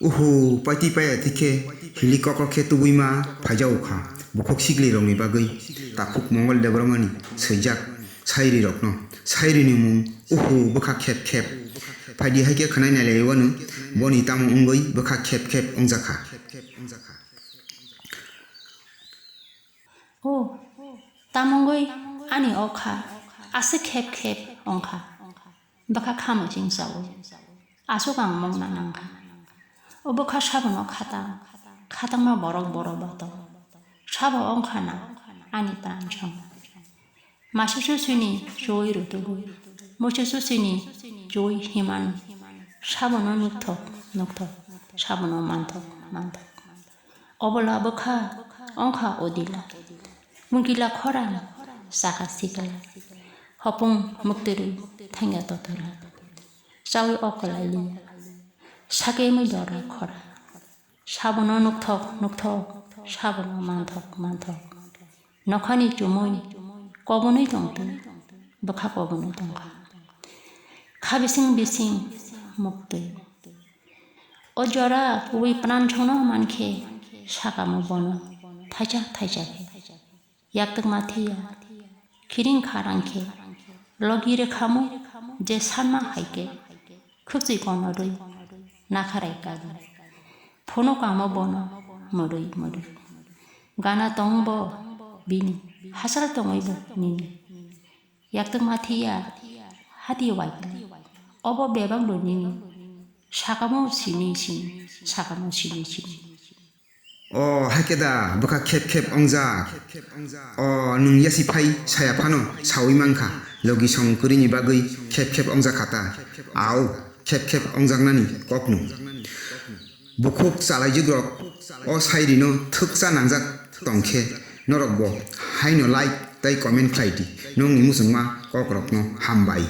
uhu pati paya tike helikopter ke tubuima phajau kha bukhok sigli rongni bagai takuk mongol debromani sejak sairi rokno sairi ni mung uhu bokha khep khep phadi haike khanai na lewanu boni tamu ungoi bokha khep khep ongjaka 오, 따몽거이 아니 어카 아스 캡캡 엉카 바카 카모 징사오 아소강 먹나난가 어버카 샤본 어카다 카당마 버럭버럭버터 샤보 엉카나 아니 딴청 마시수스니 조이로 두고 모시수스니 조이 희만 샤보노 눅턱 샤보노 만턱 어벌라 버카 엉카 어디라 문길라 커라 사가시글라 허풍 먹들을 탱겨떠더라 싸위 어걸라리야 사게임을 열어 커라 샤보노 눅턱 샤보노 만턱 너카니 주모이 꺼보는 정도 버카 꺼보는 동가 카비싱 먹들 어저라 우리 프란초노 많게 사가무 보노 타자게 약득 마티야 기린 가랑케 러기르 카무 제 산마 하이게 극지 거너를 나카라이까지 포노 까모 보노 머르이 가나 동보 비니 하살 동이보 니니 약득 마티야 하디 와이게 어버 배방 로니니 사가무 시니 hakeda bokha khep khep ongjak nung yasi phai saya phano sawi mangkha logi song kurini bagai khep khep ongjak khata au khep khep ongjak nani koknu bukhok salai jigrok o sairi no thuksa nangjak tongkhe norok bo haino like tai comment khlaidi nong ni musungma kokrok no hambai